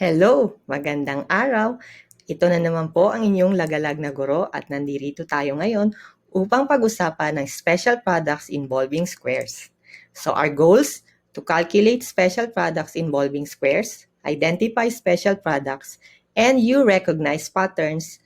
Hello! Magandang araw! Ito na naman po ang inyong lagalag na guro at nandito tayo ngayon upang pag-usapan ng special products involving squares. So our goals, to calculate special products involving squares, identify special products, and you recognize patterns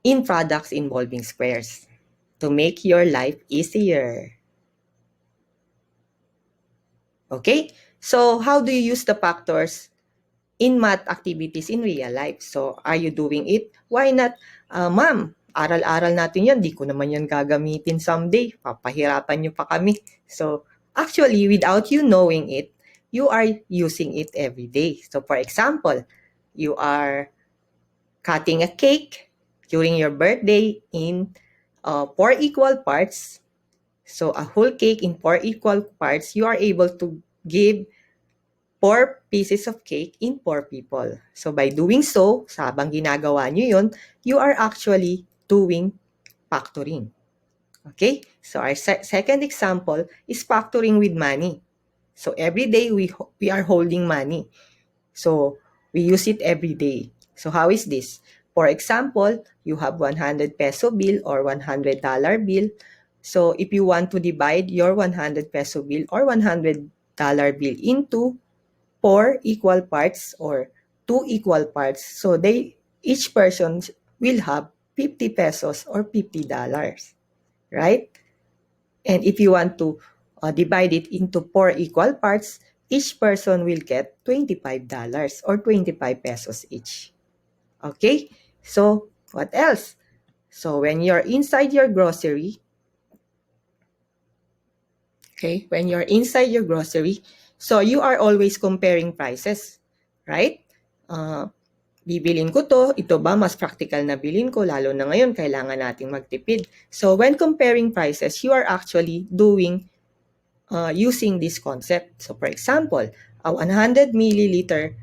in products involving squares to make your life easier. Okay? So how do you use the factors in math activities in real life? So, are you doing it? Why not? Ma'am, aral-aral natin yan. Di ko naman yan gagamitin someday. Papahirapan nyo pa kami. So, actually, without you knowing it, you are using it every day. So, for example, you are cutting a cake during your birthday in 4 equal parts. So, a whole cake in 4 equal parts, you are able to give 4 pieces of cake in 4 people. So by doing so, habang ginagawa nyo yun, you are actually doing factoring. Okay? So our second example is factoring with money. So every day we are holding money. So we use it every day. So how is this? For example, you have 100 peso bill or $100 bill. So if you want to divide your 100 peso bill or $100 bill into 4 equal parts or 2 equal parts. So each person will have 50 pesos or $50, right? And if you want to divide it into 4 equal parts, each person will get $25 or 25 pesos each. Okay? So, what else? So, when you're inside your grocery, so you are always comparing prices, right? Bibilin ko to, ito ba mas practical na bilin ko, lalo na ngayon kailangan nating magtipid. So when comparing prices, you are actually using this concept. So for example, a 100 milliliter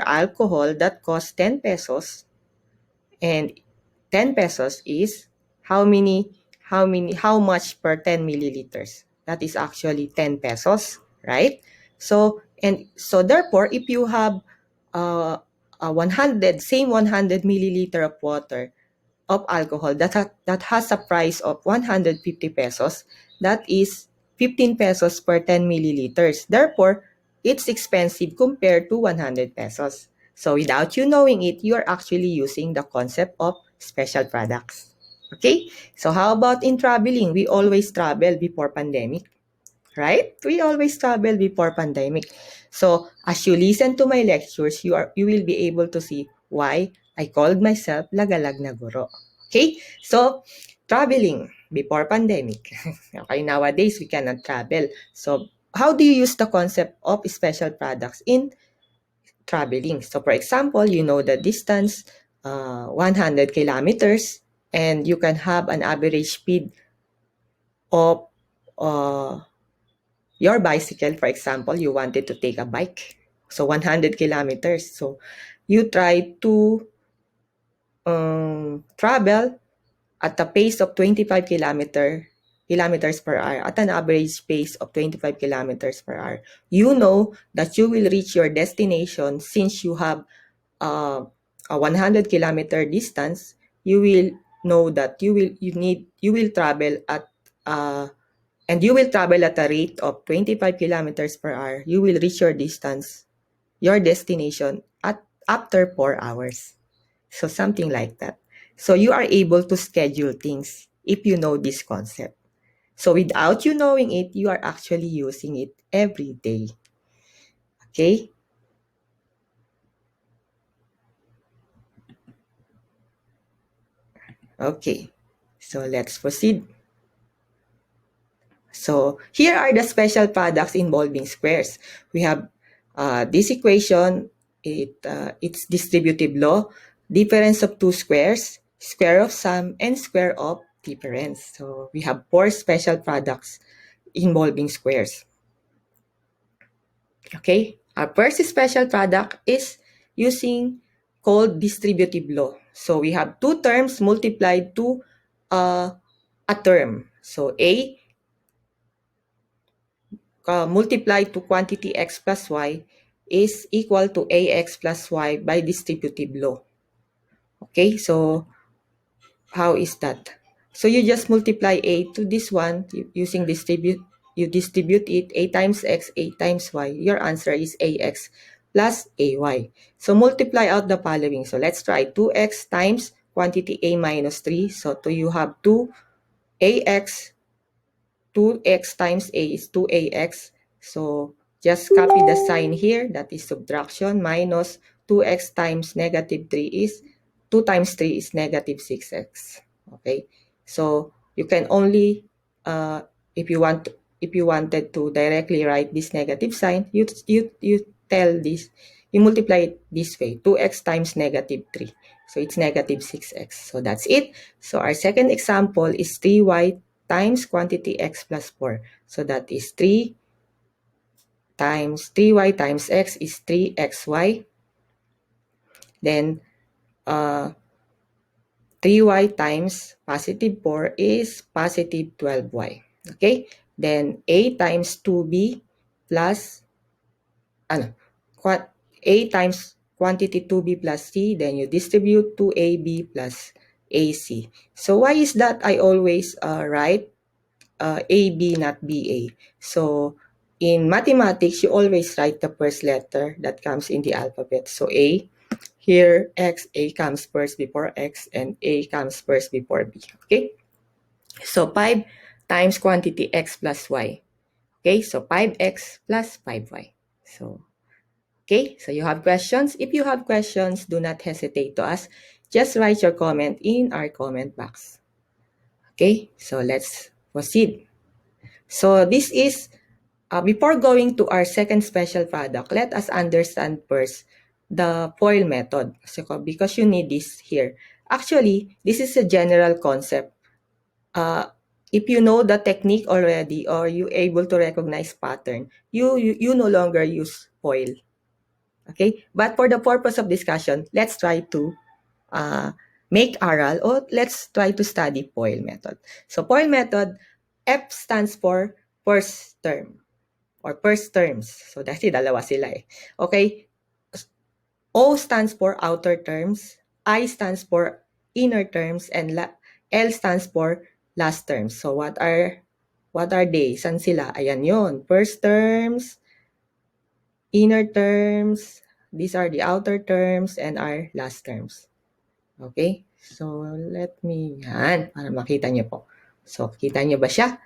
alcohol that costs 10 pesos, and 10 pesos is how much per 10 milliliters? That is actually 10 pesos, right? So therefore, if you have a 100 milliliter of water of alcohol that has a price of 150 pesos, that is 15 pesos per 10 milliliters. Therefore, it's expensive compared to 100 pesos. So without you knowing it, you are actually using the concept of special products. Okay? So how about in traveling? We always travel before pandemic, right? We always travel before pandemic. So as you listen to my lectures, you will be able to see why I called myself lagalag na guro. Okay? So traveling before pandemic. Okay, nowadays we cannot travel. So how do you use the concept of special products in traveling? So for example, you know the distance, 100 kilometers, and you can have an average speed of your bicycle. For example, you wanted to take a bike, so 100 kilometers. So you try to travel at a pace of 25 kilometers per hour, at an average pace of 25 kilometers per hour. You know that you will reach your destination since you have a 100 kilometer distance. You will know that you will travel at and you will travel at a rate of 25 kilometers per hour. You will reach your destination after 4 hours. So something like that. So you are able to schedule things if you know this concept. So without you knowing it, you are actually using it every day. Okay? Okay. So let's proceed. So here are the special products involving squares. We have this equation. It's distributive law, difference of two squares, square of sum, and square of difference. So we have 4 special products involving squares. Okay, our first special product is called distributive law. So we have 2 terms multiplied to a term. So A multiplied to quantity x plus y, is equal to ax plus y by distributive law. Okay, so how is that? So you just multiply a to this one using distribute. You distribute it, a times x, a times y. Your answer is ax plus ay. So multiply out the following. So let's try 2x times quantity a minus 3. So you have 2ax. 2x times a is 2ax. So just copy the sign here. That is subtraction minus 2x times negative 3 is 2 times 3 is negative 6x. Okay. So you can only if you wanted to directly write this negative sign, you tell this, you multiply it this way, 2x times negative 3. So it's negative 6x. So that's it. So our second example is 3y times quantity x plus 4. So that is 3 times 3y times x is 3xy. Then 3y times positive 4 is positive 12y. Okay? Then a times 2b plus a times quantity 2b plus c, then you distribute 2ab plus ac. So why is that I always write AB, not BA? So in mathematics, you always write the first letter that comes in the alphabet. So A, here X, A comes first before X, and A comes first before B. Okay? So 5 times quantity X plus Y. Okay? So 5X plus 5Y. So, okay? So you have questions? If you have questions, do not hesitate to ask. Just write your comment in our comment box. Okay? So let's proceed. So this is, before going to our second special product, let us understand first the FOIL method. So, because you need this here. Actually, this is a general concept. If you know the technique already or you able to recognize pattern, you no longer use FOIL. Okay? But for the purpose of discussion, let's try to make aral or let's try to study FOIL method. So FOIL method, F stands for first term or first terms. So dahil dalawa sila eh. Okay? O stands for outer terms, I stands for inner terms, and L stands for last terms. So what are they? San sila? Ayan yon. First terms, inner terms, these are the outer terms, and our last terms. Okay? So let me, yan, para makita nyo po. So, kita nyo ba siya?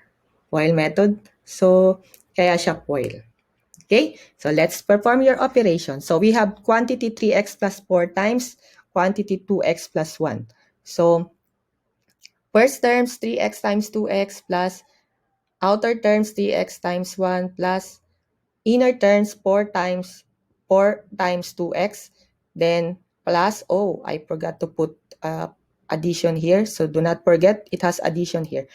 FOIL method. So, kaya siya FOIL. Okay, so let's perform your operation. So we have quantity 3x plus 4 times quantity 2x plus 1. So first terms 3x times 2x plus outer terms 3x times 1 plus inner terms 4 times 2x. Then plus, oh, I forgot to put addition here. So do not forget, it has addition here.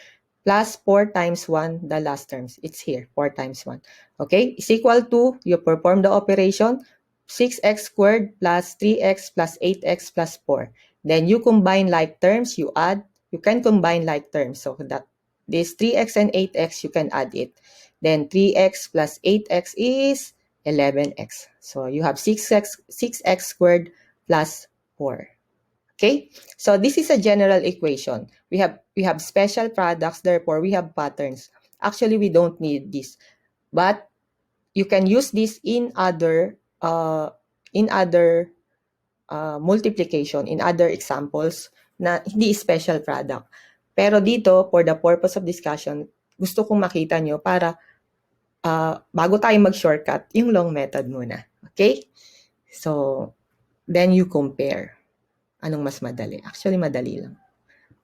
Plus 4 times 1, the last terms. It's here, 4 times 1. Okay, is equal to, you perform the operation, 6x squared plus 3x plus 8x plus 4. Then you combine like terms, you add, you can combine like terms. So that this 3x and 8x, you can add it. Then 3x plus 8x is 11x. So you have 6x squared plus 4. Okay, so this is a general equation. We have special products, therefore we have patterns. Actually, we don't need this, but you can use this in other multiplication, in other examples na hindi special product. Pero dito, for the purpose of discussion, gusto kong makita nyo para bago tayo mag-shortcut, yung long method muna. Okay? So, then you compare. Anong mas madali? Actually, madali lang.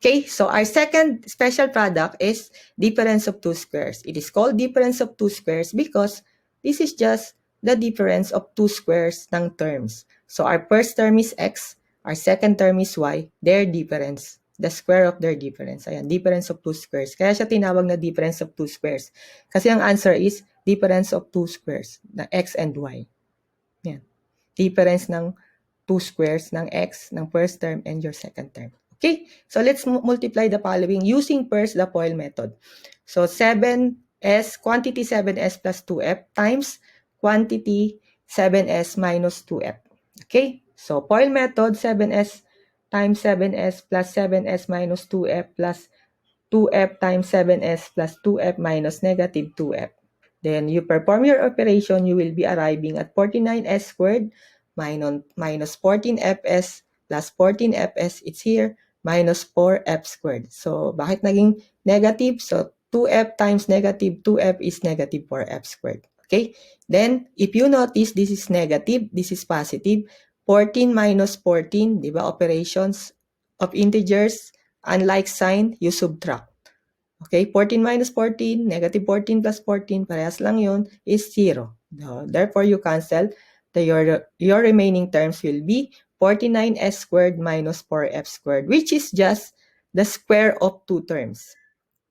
Okay, so our second special product is difference of two squares. It is called difference of two squares because this is just the difference of two squares ng terms. So our first term is x, our second term is y, their difference, the square of their difference. Ayan, difference of two squares. Kaya siya tinawag na difference of two squares. Kasi ang answer is difference of two squares, na x and y. Yan. Difference ng two squares ng x, ng first term, and your second term. Okay, so let's multiply the following using first the FOIL method. So 7s, quantity 7s plus 2f times quantity 7s minus 2f. Okay? So, FOIL method, 7s times 7s plus 7s minus 2f plus 2f times 7s plus 2f minus negative 2f. Then, you perform your operation, you will be arriving at 49s squared minus 14fs plus 14fs, it's here, minus 4f squared. So, bakit naging negative? So, 2f times negative 2f is negative 4f squared. Okay? Then, if you notice, this is negative, this is positive. 14 minus 14, di ba? Operations of integers, unlike sign, you subtract. Okay? 14 minus 14, negative 14 plus 14, parehas lang yun, is 0. Therefore, you cancel. Your remaining terms will be 49s squared minus 4f squared, which is just the square of two terms.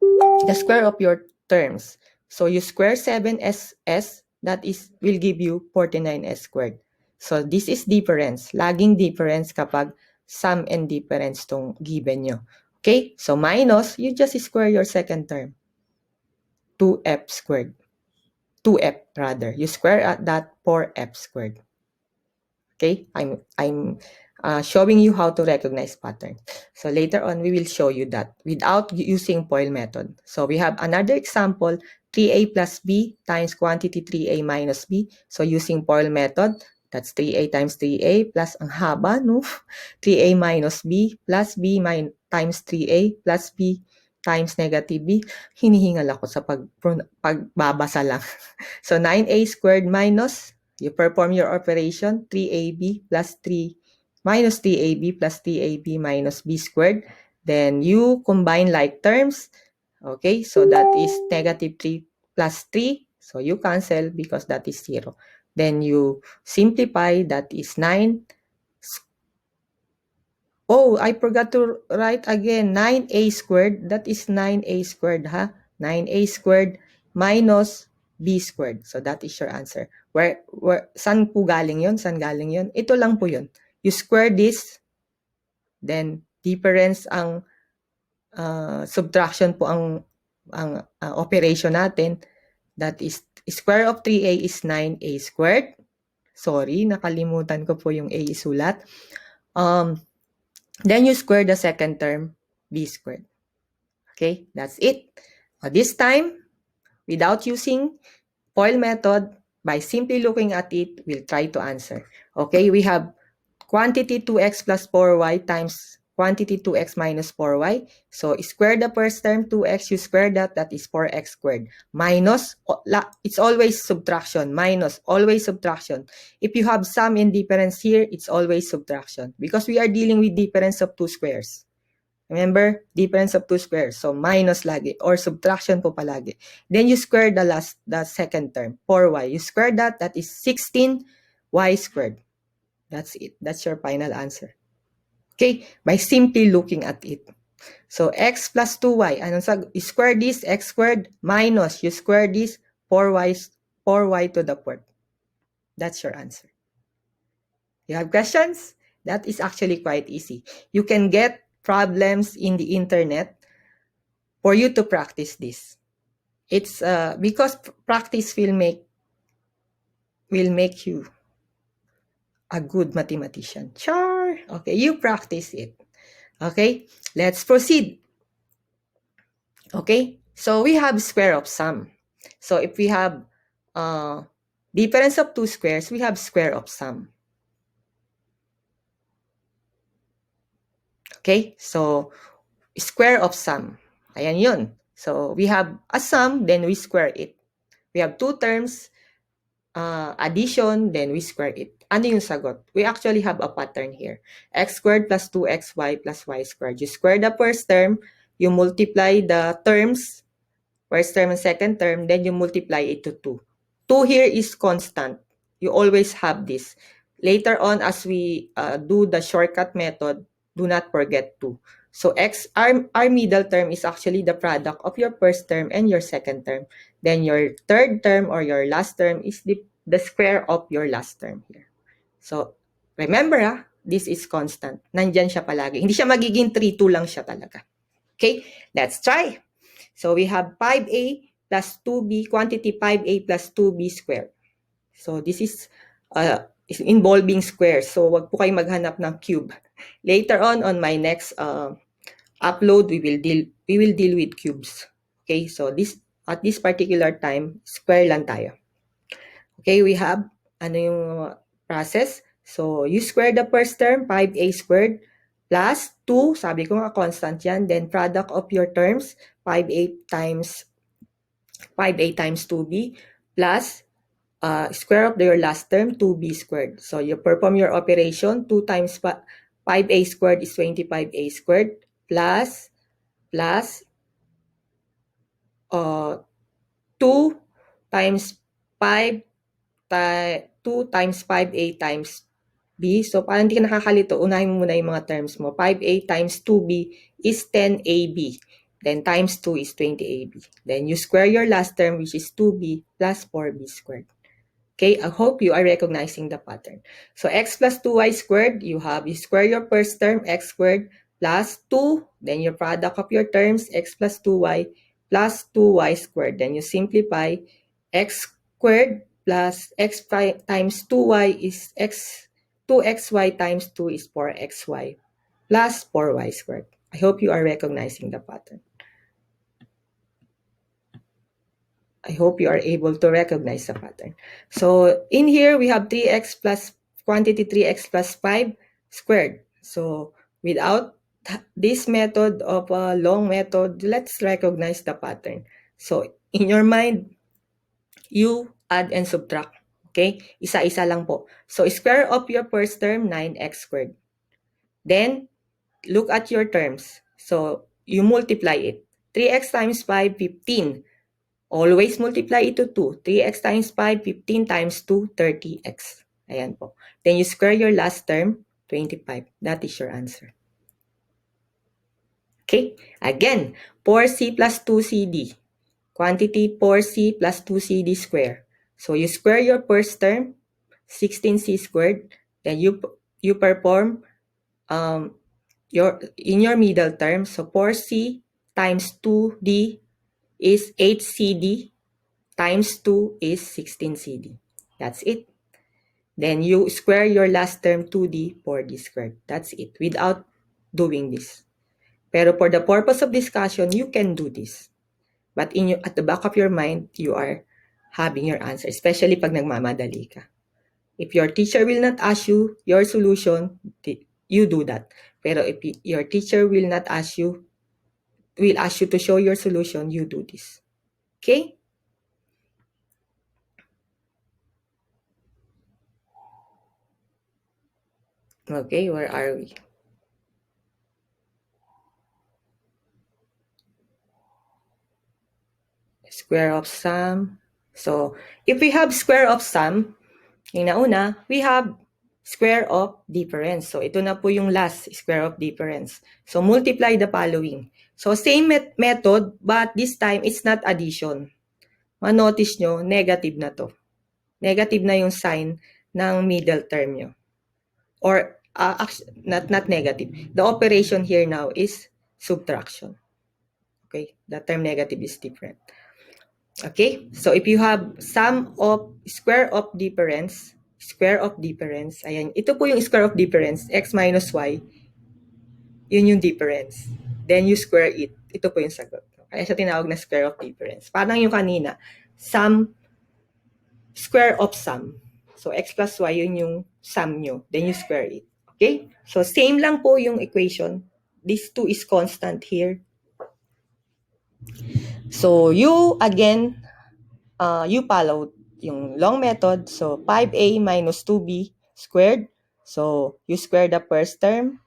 The square of your terms. So you square 7s, that will give you 49s squared. So this is difference. Laging difference kapag sum and difference tong given nyo. Okay? So minus, you just square your second term. 2f squared. 2f rather. You square at that 4f squared. Okay? I'm showing you how to recognize patterns. So later on, we will show you that without using FOIL method. So we have another example, 3a plus b times quantity 3a minus b. So using FOIL method, that's 3a times 3a plus ang haba, no? 3a minus b plus b times 3a plus b times negative b. Hinihingal ako sa pagbabasa lang. So 9a squared minus, you perform your operation, 3ab plus 3 minus 3ab plus 3ab minus b squared. Then you combine like terms. Okay, so that is negative 3 plus 3. So you cancel because that is 0. Then you simplify, that is 9. Oh, I forgot to write again. 9a squared, that is 9a squared, ha? 9a squared minus b squared. So that is your answer. Saan po galing yun? Saan galing yun? Ito lang po yun. You square this, then difference ang subtraction po ang operation natin. That is, square of 3a is 9a squared. Sorry, nakalimutan ko po yung a isulat. Then you square the second term, b squared. Okay, that's it. This time, without using FOIL method, by simply looking at it, we'll try to answer. Okay, we have quantity 2x plus 4y times quantity 2x minus 4y. So, square the first term, 2x, you square that, that is 4x squared. Minus, it's always subtraction. Minus, always subtraction. If you have sum and difference here, it's always subtraction. Because we are dealing with difference of two squares. Remember, difference of two squares. So, minus lagi or subtraction po palagi. Then, you square the second term, 4y. You square that, that is 16y squared. That's it. That's your final answer. Okay? By simply looking at it. So, x plus 2y. You square this, x squared, minus, you square this, 4y to the fourth. That's your answer. You have questions? That is actually quite easy. You can get problems in the internet for you to practice this. It's because practice will make you a good mathematician. Sure. Okay, you practice it. Okay, let's proceed. Okay, so we have square of sum. So if we have difference of two squares, we have square of sum. Okay, so square of sum. Ayan yun. So we have a sum, then we square it. We have two terms, addition, then we square it. Ano yung sagot? We actually have a pattern here. X squared plus 2xy plus y squared. You square the first term, you multiply the terms, first term and second term, then you multiply it to 2. 2 here is constant. You always have this. Later on, as we do the shortcut method, do not forget 2. So our middle term is actually the product of your first term and your second term. Then your third term or your last term is the square of your last term here. So, remember this is constant. Nandyan siya palagi. Hindi siya magiging 3-2 lang siya talaga. Okay, let's try. So, we have 5a plus 2b, quantity 5a plus 2b squared. So, this is involving squares. So, wag po kayo maghanap ng cube. Later on my next upload, we will deal with cubes. Okay, so at this particular time, square lang tayo. Okay, we have yung process. So, you square the first term, 5a squared, plus 2, sabi ko nga constant yan, then product of your terms, 5a times 2b, plus square of your last term, 2b squared. So, you perform your operation, 2 times 5a squared is 25a squared, plus 2 times 5 2 times 5a times b. So, para hindi ka nakakalito, unahin mo muna yung mga terms mo. 5a times 2b is 10ab. Then, times 2 is 20ab. Then, you square your last term, which is 2b plus 4b squared. Okay, I hope you are recognizing the pattern. So, x plus 2y squared, you square your first term, x squared plus 2. Then, your product of your terms, x plus 2y plus 2y squared. Then, you simplify x squared plus x times 2y is x, 2xy times 2 is 4xy plus 4y squared. I hope you are recognizing the pattern. I hope you are able to recognize the pattern. So, in here, we have 3x plus quantity 3x plus 5 squared. So, without this method of a long method, let's recognize the pattern. So, in your mind, you add and subtract. Okay? Isa-isa lang po. So, square of your first term, 9x squared. Then, look at your terms. So, you multiply it. 3x times 5, 15. Always multiply it to 2. 3x times 5, 15 times 2, 30x. Ayan po. Then you square your last term, 25. That is your answer. Okay? Again, 4c plus 2cd. Quantity 4c plus 2cd square. So you square your first term, 16c squared. Then you perform in your middle term. So 4c times 2d is 8cd. Times 2 is 16cd. That's it. Then you square your last term 2d, 4d squared. That's it, without doing this. Pero for the purpose of discussion, you can do this. But at the back of your mind, you are having your answer, especially pag nagmamadali ka. If your teacher will not ask you your solution, you do that. Pero if your teacher will ask you to show your solution, you do this. Okay? Okay, where are we? Square of sum. So, if we have square of sum, yung nauna, we have square of difference. So, ito na po yung last square of difference. So, multiply the following. So, same method, but this time, it's not addition. Ma-notice nyo, negative na to. Negative na yung sign ng middle term nyo. Or, not negative. The operation here now is subtraction. Okay? The term negative is different. Okay, so if you have sum of square of difference, ayan, ito po yung square of difference, x minus y, yun yung difference. Then you square it, ito po yung sagot. Kaya siya tinawag na square of difference. Parang yung kanina, square of sum. So x plus y, yun yung sum nyo. Then you square it. Okay, so same lang po yung equation. This 2 is constant here. So you, again, you follow yung long method. So, 5a minus 2b squared. So, you square the first term.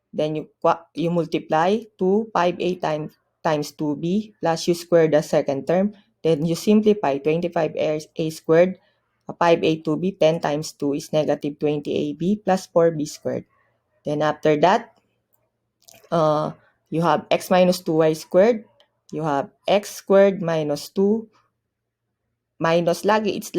Then, you multiply 5a times 2b plus you square the second term. Then, you simplify 25a squared. 5a 2b, 10 times 2 is negative 20ab plus 4b squared. Then, after that, you have x minus 2y squared. You have x squared minus 2 minus lagi, it's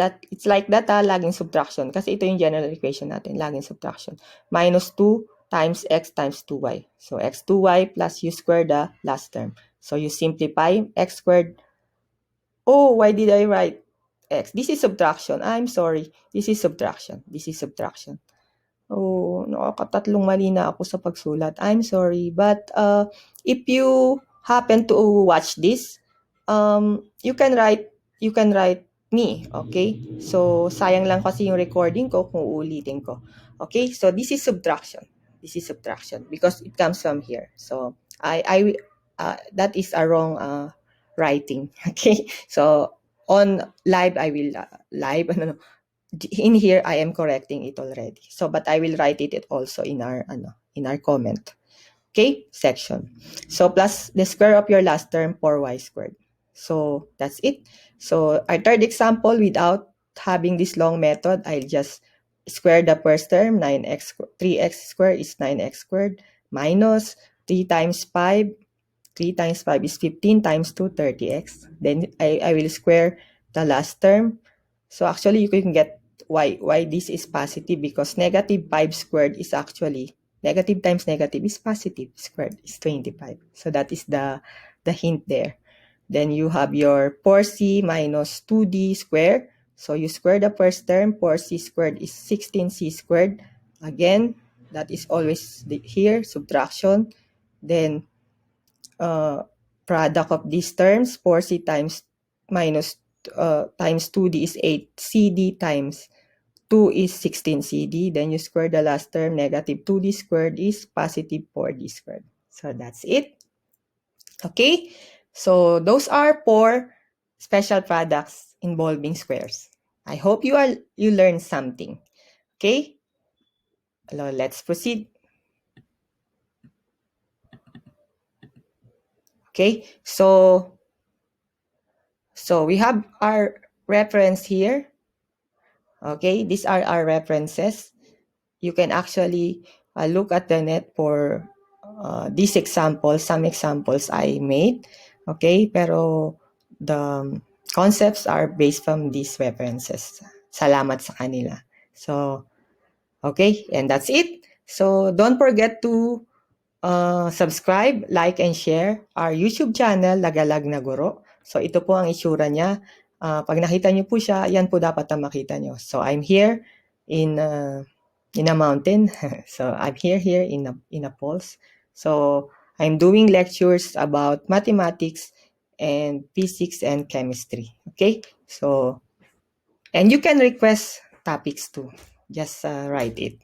like that laging subtraction. Kasi ito yung general equation natin, laging subtraction. Minus 2 times x times 2y. So, x 2y plus you square the last term. So, you simplify x squared. Oh, why did I write x. This is subtraction. I'm sorry. This is subtraction. This is subtraction. Oh, nakakatatlong mali na ako sa pagsulat. I'm sorry. But if you happen to watch this, you can write me, okay? So, sayang lang kasi yung recording ko kung uulitin ko. Okay? So, this is subtraction. This is subtraction because it comes from here. So, that is a wrong writing. Okay? So, on live, I will, in here I am correcting it already. So, but I will write it also in our comment. Okay, section. So, plus the square of your last term, 4y squared. So, that's it. So, our third example, without having this long method, I'll just square the first term. 3x squared is 9x squared minus 3 times 5. 3 times 5 is 15 times 2, 30x. Then I will square the last term. So actually, you can get why this is positive, because negative 5 squared is actually, negative times negative is positive squared is 25. So that is the hint there. Then you have your 4c minus 2d squared. So you square the first term. 4c squared is 16c squared. Again, that is always here, subtraction. Then product of these terms, 4c times minus times 2d is 8cd times 2 is 16cd. Then you square the last term, negative 2d squared is positive 4d squared. So that's it. Okay, so those are 4 special products involving squares. I hope you learned something. Okay, let's proceed. Okay, so we have our reference here. Okay, these are our references. You can actually look at the net for these examples, some examples I made. Okay, pero the concepts are based from these references. Salamat sa kanila. So, okay, and that's it. So, don't forget to subscribe, like, and share our YouTube channel, Lagalag na Guro. So, ito po ang itsura niya. Pag nakita niyo po siya, yan po dapat na makita niyo. So, I'm here in a mountain. So, I'm here in a falls. So, I'm doing lectures about mathematics and physics and chemistry. Okay? So, and you can request topics too. Just write it.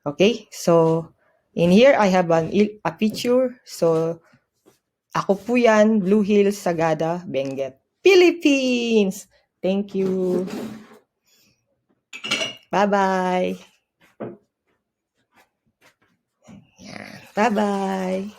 Okay? So, in here, I have a picture. So, ako po yan, Blue Hills, Sagada, Benguet, Philippines! Thank you. Bye-bye. Bye-bye.